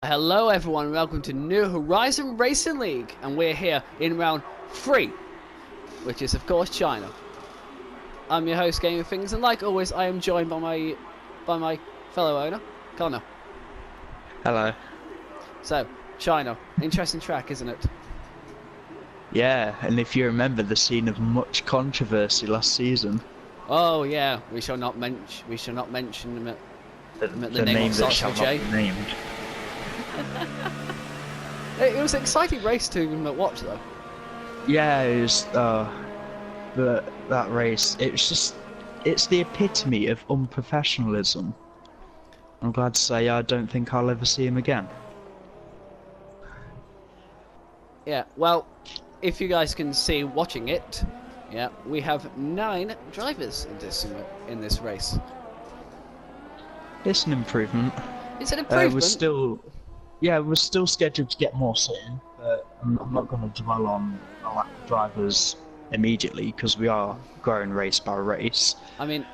Hello everyone, welcome to New Horizon Racing League, and we're here in round 3, which is of course China. I'm your host Gaming Things, and like always I am joined by my fellow owner, Connor. Hello. So, China, interesting track, isn't it? Yeah, and if you remember the scene of much controversy last season. Oh yeah, we shall not mention the name that starts shall with not J. be named. It was an exciting race to watch though. Yeah, it was. That race. It's the epitome of unprofessionalism. I'm glad to say I don't think I'll ever see him again. Yeah, well, if you guys can see watching it, yeah, we have 9 drivers in this race. It's an improvement. It's an improvement. We're still scheduled to get more soon, but I'm not going to dwell on a lack of drivers immediately because we are growing race by race. I mean,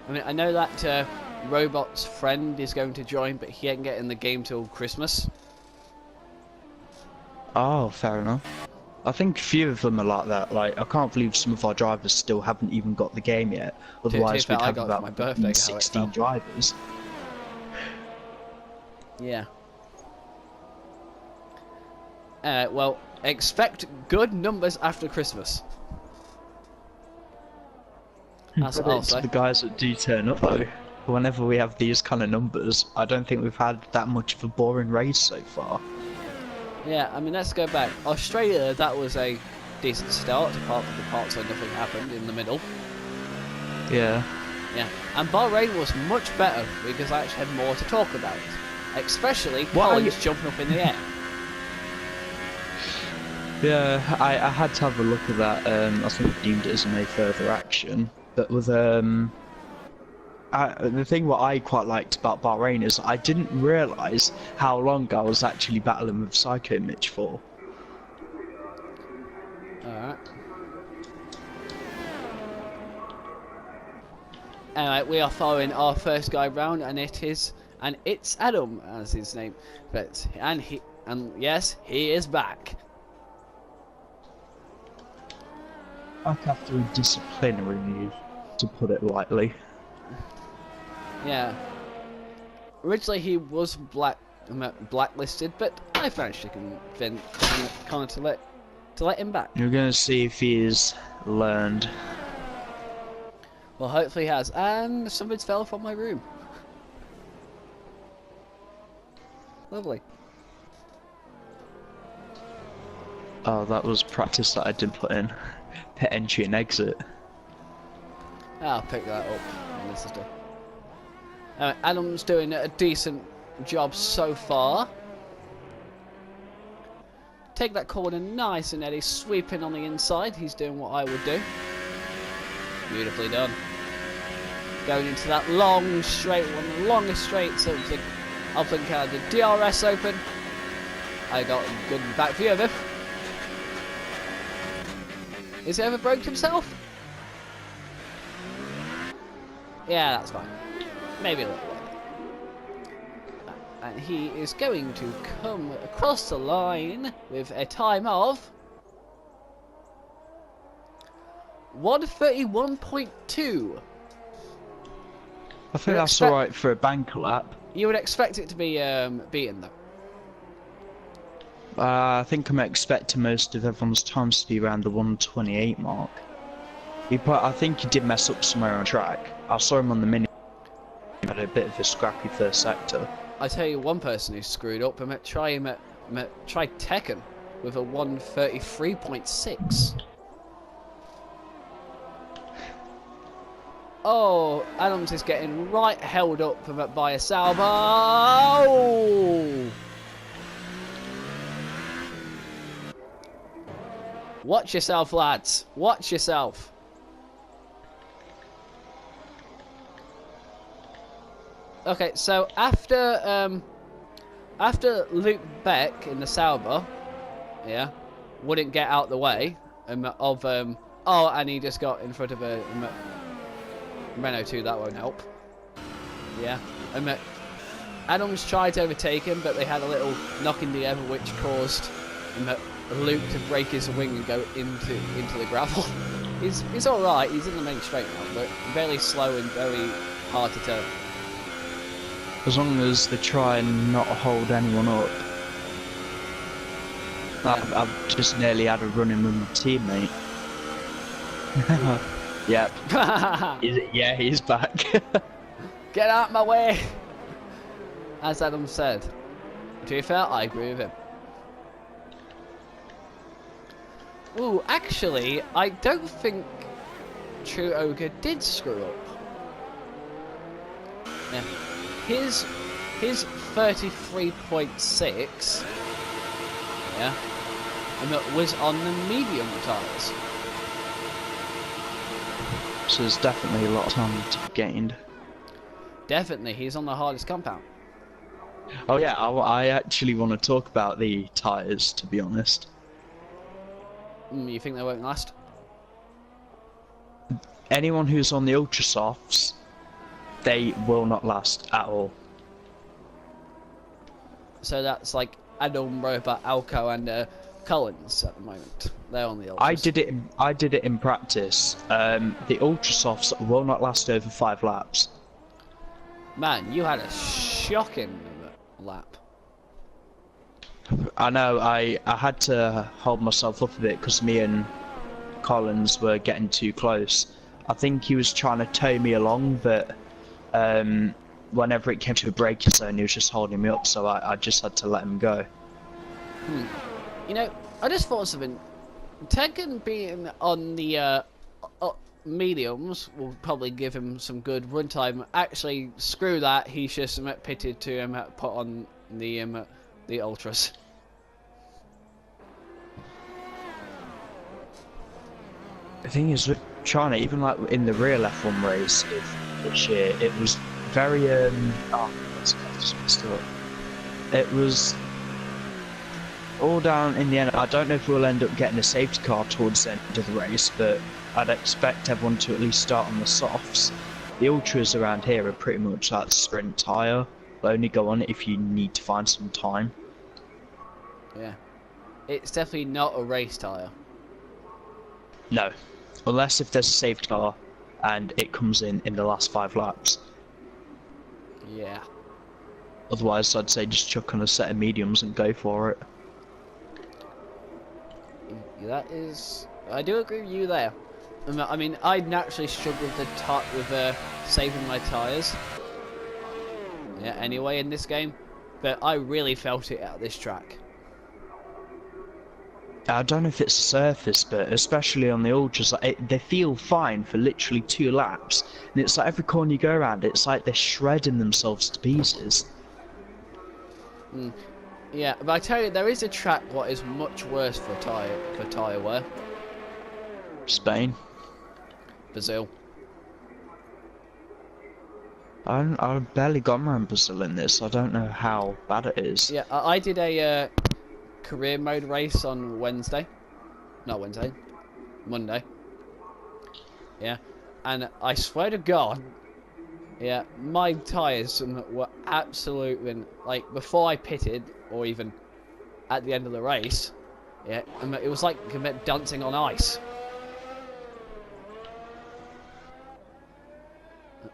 I know that Robot's friend is going to join, but he ain't getting the game till Christmas. Oh, fair enough. I think a few of them are like that. Like, I can't believe some of our drivers still haven't even got the game yet. Otherwise, we'd have about my birthday, 16 drivers. Yeah. Well, expect good numbers after Christmas. That's what I'll say. The guys that do turn up, though, whenever we have these kind of numbers, I don't think we've had that much of a boring race so far. Yeah, I mean, let's go back. Australia, that was a decent start, apart from the parts where nothing happened in the middle. Yeah. Yeah, and Bahrain was much better because I actually had more to talk about. Especially Collins jumping up in the air. Yeah, I had to have a look at that. I think I deemed it as no further action. But with the thing what I quite liked about Bahrain is I didn't realise how long I was actually battling with Psycho Mitch for. Alright. Anyway, we are following our first guy round, and it's Adam as his name. And yes, he is back. Back after a disciplinary move, to put it lightly. Yeah. Originally he was blacklisted, but I managed to convince Connor to let him back. You're gonna see if he's learned. Well, hopefully he has. And something's fell from my room. Lovely. Oh, that was practice that I didn't put in. Pit entry and exit. I'll pick that up when this is done. Adam's doing a decent job so far. Take that corner nice and Eddie, sweeping on the inside. He's doing what I would do. Beautifully done. Going into that long straight, one of the longest straights of the DRS Open. I got a good back view of him. Has he ever broke himself? Yeah, that's fine. Maybe a little bit. And he is going to come across the line with a time of 1:31.2. I think that's alright for a banker lap. You would expect it to be beaten though. I think I'm expecting most of everyone's times to be around the 1:28 mark. I think he did mess up somewhere on track. I saw him on the mini. He had a bit of a scrappy first sector. I tell you one person who screwed up. Try Tekken with a 1:33.6. Oh, Adams is getting right held up by a Sauber. Oh! Watch yourself, lads. Watch yourself. Okay, so after Luke Beck in the Sauber, yeah, wouldn't get out the way and he just got in front of a Renault 2. That won't help. Yeah, Adams tried to overtake him, but they had a little knock in the air, which caused Luke to break his wing and go into the gravel. He's all right. He's in the main straight now, but very slow and very hard to turn. As long as they try and not hold anyone up. Yeah. I've just nearly had a run-in with my teammate. Yep. Yeah, he's back. Get out my way! As Adam said. To be fair, I agree with him. Ooh, actually, I don't think True Ogre did screw up. Yeah. His 33.6, yeah, and that was on the medium tyres. So there's definitely a lot of time to be gained. Definitely, he's on the hardest compound. Oh yeah, I actually want to talk about the tyres, to be honest. You think they won't last? Anyone who's on the Ultra Softs, they will not last at all. So that's like Adam, Robert, Alco, and Collins at the moment. They're on the Ultras. I did it in practice. The Ultra Softs will not last over 5 laps. Man, you had a shocking lap. I know. I had to hold myself up a bit because me and Collins were getting too close. I think he was trying to tow me along, but whenever it came to a braking zone, he was just holding me up, so I just had to let him go. You know, I just thought of something. Tekken being on the mediums will probably give him some good runtime. Actually, screw that. He's just pitted to put on the Ultras. The thing is, with China, even like in the real F1 race this year, it was very it was all down in the end. I don't know if we'll end up getting a safety car towards the end of the race, but I'd expect everyone to at least start on the softs. The Ultras around here are pretty much like sprint tyre. They'll only go on it if you need to find some time. Yeah. It's definitely not a race tyre. No. Unless if there's a safety car and it comes in the last 5 laps. Yeah. Otherwise, I'd say just chuck on a set of mediums and go for it. That is... I do agree with you there. I mean, I naturally struggle with saving my tyres. Yeah, anyway, in this game. But I really felt it at this track. I don't know if it's surface, but especially on the Ultras, like, they feel fine for literally 2 laps. And it's like every corner you go around, it's like they're shredding themselves to pieces. Yeah, but I tell you, there is a track what is much worse for tyre wear. Spain. Brazil. I've barely gone around Brazil in this. I don't know how bad it is. Yeah, I did a career mode race on Wednesday. Not Wednesday. Monday. Yeah. And I swear to God, yeah, my tyres were absolutely, like, before I pitted, or even at the end of the race, yeah, it was like dancing on ice.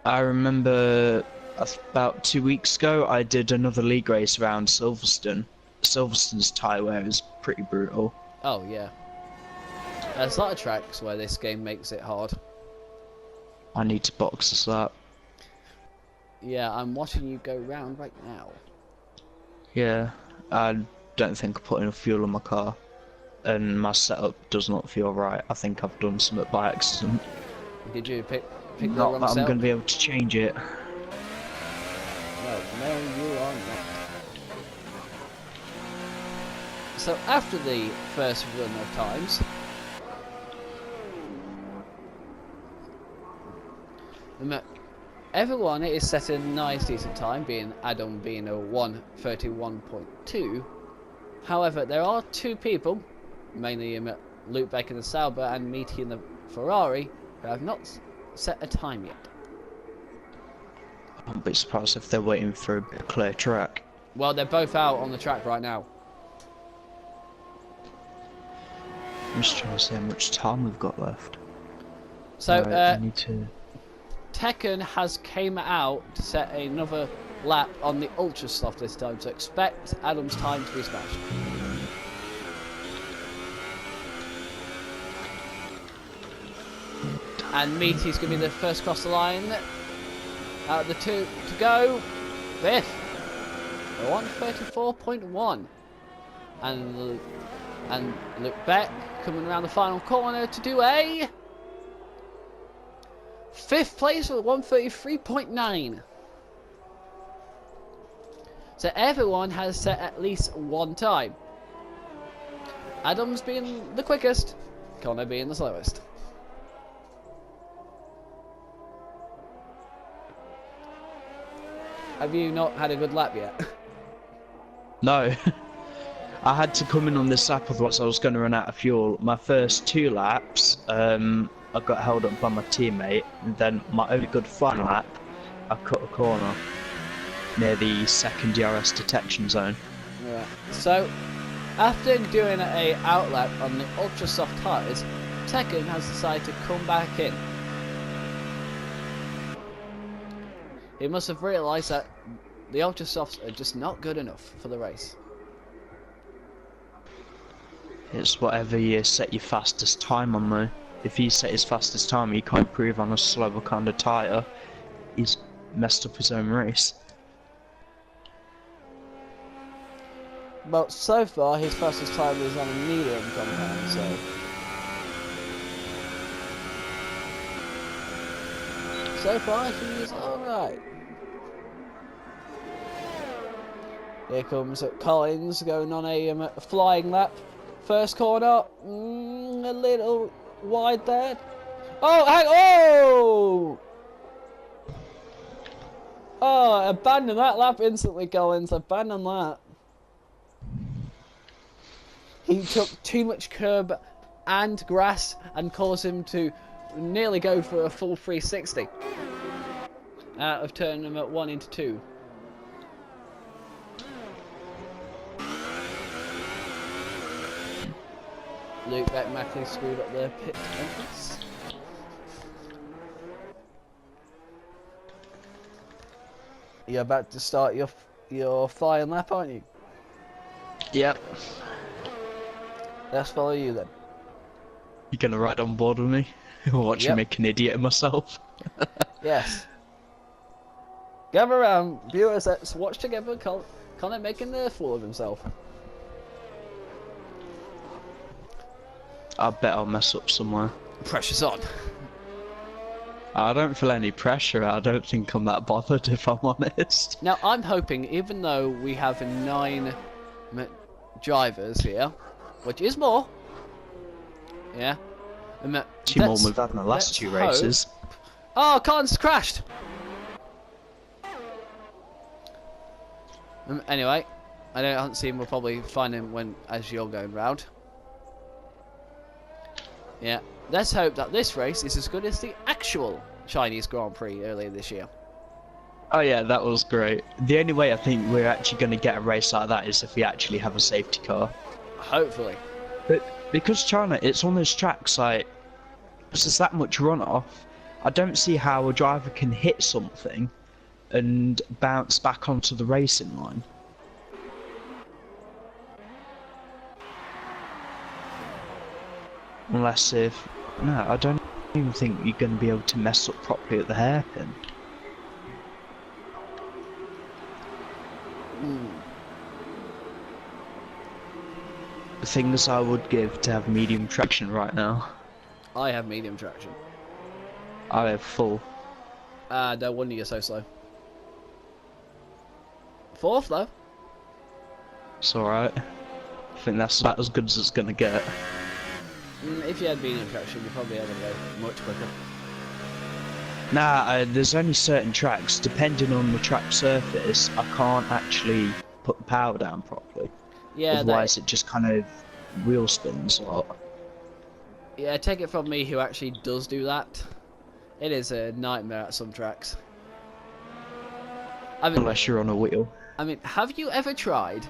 I remember about 2 weeks ago, I did another league race around Silverstone. Silverstone's tyre wear is pretty brutal. Oh, yeah. There's a lot of tracks where this game makes it hard. I need to box this up. Yeah, I'm watching you go round right now. Yeah, I don't think I put enough fuel in my car. And my setup does not feel right. I think I've done something by accident. Did you pick the Not wrong that I'm setup? going to be able to change it. No, you are not. So after the first run of times, everyone is set a nice decent time, being Adam being a 1:31.2. However, there are 2 people, mainly Luke Beck in the Sauber and Meaty in the Ferrari, who have not set a time yet. wouldn't be surprised if they're waiting for a clear track. Well, they're both out on the track right now. I'm just trying to see how much time we've got left. So, Right, I need to... Tekken has came out to set another lap on the Ultra Soft this time, so expect Adam's time to be smashed. And Meaty's going to be the first across the line. Out of the two to go, fifth. 134.1. And Luke Beck coming around the final corner to do a fifth place with 133.9. So everyone has set at least one time. Adam's being the quickest, Connor being the slowest. Have you not had a good lap yet? No. I had to come in on this lap, otherwise I was going to run out of fuel. My first 2 laps, I got held up by my teammate, and then my only good final lap, I cut a corner near the second DRS detection zone. Right. So, after doing a outlap on the ultra soft tyres, Tekken has decided to come back in. He must have realised that the ultra softs are just not good enough for the race. It's whatever you set your fastest time on though. If he set his fastest time, he can't improve on a slower kind of tyre. He's messed up his own race. But so far, his fastest time is on a medium compound, so... So far, he is alright. Here comes Collins going on a flying lap. First corner, a little wide there. Oh, oh! Oh, abandon that lap instantly, Collins. Abandon that. He took too much curb and grass and caused him to nearly go for a full 360 out of turn number 1 into 2. Luke Beck screwed up their pit entrance. You're about to start your flying lap, aren't you? Yep. Let's follow you then. You gonna ride on board with me? Watch Yep. me make an idiot of myself? Yes. Gather around, viewers, let's watch together Connor making the fool of himself. I bet I'll mess up somewhere. Pressure's on. I don't feel any pressure. I don't think I'm that bothered, if I'm honest. Now, I'm hoping, even though we have 9 drivers here, which is more, yeah, 2 more we've had in the last 2 races. Oh, Collins crashed! Anyway, I haven't seen him. We'll probably find him as you're going round. Yeah, let's hope that this race is as good as the actual Chinese Grand Prix earlier this year. Oh yeah, that was great. The only way I think we're actually going to get a race like that is if we actually have a safety car. Hopefully. But because China, it's on those tracks, like, because there's that much runoff, I don't see how a driver can hit something and bounce back onto the racing line. Unless no, I don't even think you're going to be able to mess up properly at the hairpin. The things I would give to have medium traction right now. I have medium traction. I have full. No wonder you're so slow. 4th though. It's alright. I think that's about as good as it's going to get. If you had medium traction, you'd probably able to go much quicker. Nah, there's only certain tracks. Depending on the track surface, I can't actually put the power down properly. Yeah, otherwise it just kind of wheel spins a lot. Yeah, take it from me who actually does do that. It is a nightmare at some tracks. I mean, unless you're on a wheel. have you ever tried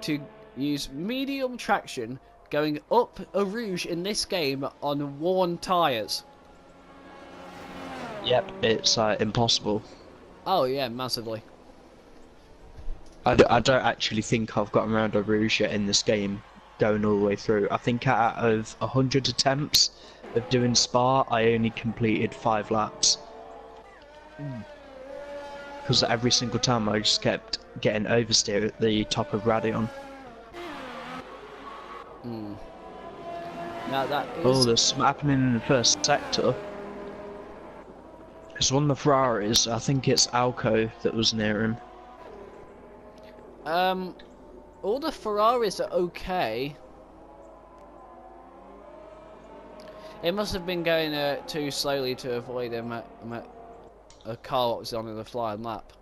to use medium traction going up a Rouge in this game on worn tyres? Yep, it's impossible. Oh yeah, massively. I don't actually think I've gotten around a Rouge yet in this game, going all the way through. I think out of 100 attempts of doing Spa, I only completed 5 laps. Because every single time I just kept getting oversteer at the top of Radion. Now that is... Oh, there's something happening in the first sector. Because one of the Ferraris, I think it's Alco that was near him. All the Ferraris are okay. It must have been going too slowly to avoid him at a car that was on in the flying lap.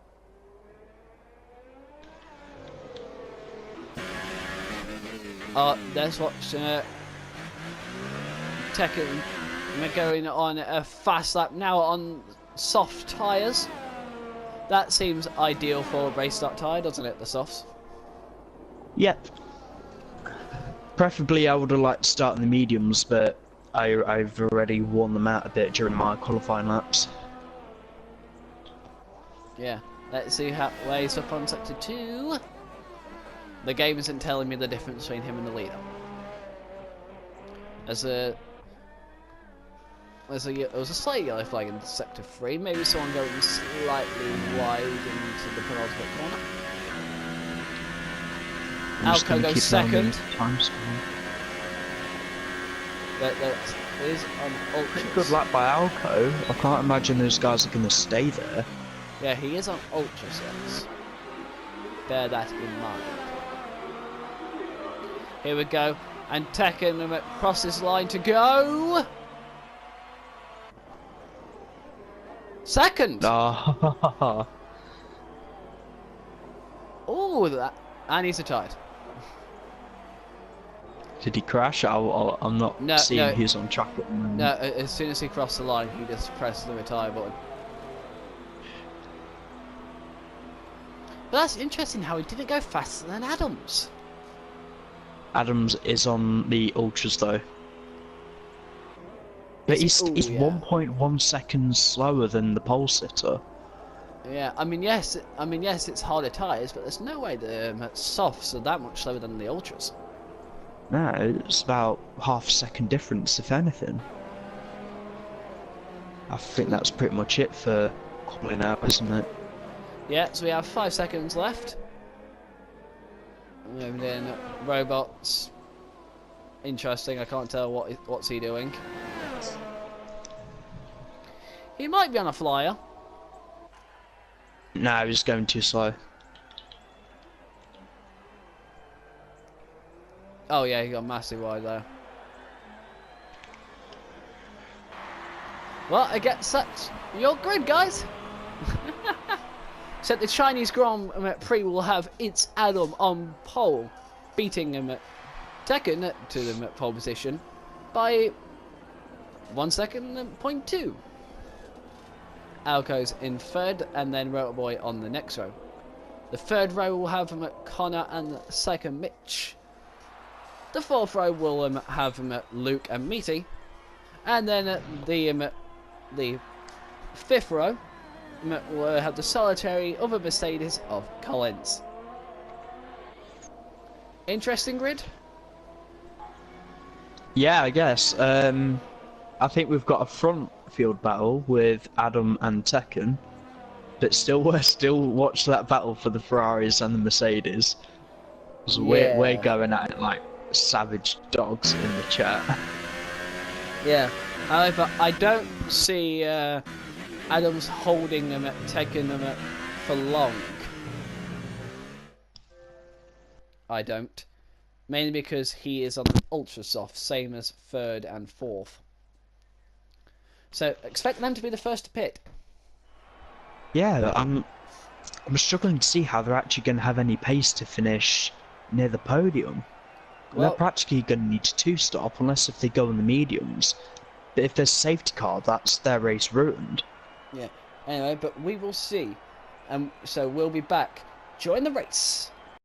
There's what's Tekken going on a fast lap now on soft tyres. That seems ideal for a race start tyre, doesn't it, the softs? Yep. Preferably I would have liked to start in the mediums, but I've already worn them out a bit during my qualifying laps. Yeah, let's see how ways up on sector 2. The game isn't telling me the difference between him and the leader. There was a slight yellow flag in sector 3, maybe someone going slightly wide into the penultimate corner. Alco goes second. That is on Ultras. Pretty good lap by Alco. I can't imagine those guys are going to stay there. Yeah, he is on Ultras, yes. Bear that in mind. Here we go. And Tekken crosses line to go. Second. Oh, Oh, that. And he's a tied. did he crash? I'm not seeing who's on track at the moment. No, as soon as he crossed the line, he just pressed the retire button. But that's interesting how he didn't go faster than Adams. Adams is on the Ultras though. But he's 1.1 seconds slower than the pole sitter. Yeah, yes, it's harder tyres, but there's no way the softs are that much slower than the Ultras. No, it's about half a second difference, if anything. I think that's pretty much it for qualifying out, isn't it? Yeah, so we have 5 seconds left. And then robots. Interesting, I can't tell what's he doing. He might be on a flyer. No, he's going too slow. Oh yeah, he got massive wide there. Well, I guess that's your grid, guys. So the Chinese Grand Prix will have its Adam on pole, beating him at Tekken to the pole position by 1 second and 0.2. Alco's in third, and then Rotorboy on the next row. The third row will have Connor and Psycho Mitch. The fourth row will have Luke and Meaty, and then the fifth row will have the solitary other Mercedes of Collins. Interesting grid. Yeah, I guess. I think we've got a front field battle with Adam and Tekken, but we're still watch that battle for the Ferraris and the Mercedes. So we're going at it like savage dogs in the chat. Yeah. However, I don't see Adams holding them at Tekken them for long. I don't. Mainly because he is on ultra soft, same as third and fourth. So expect them to be the first to pit. Yeah, I'm struggling to see how they're actually going to have any pace to finish near the podium. Well, they're practically going to need to two-stop unless if they go in the mediums. But if there's a safety car, that's their race ruined. Yeah. Anyway, but we will see. And so we'll be back during the race.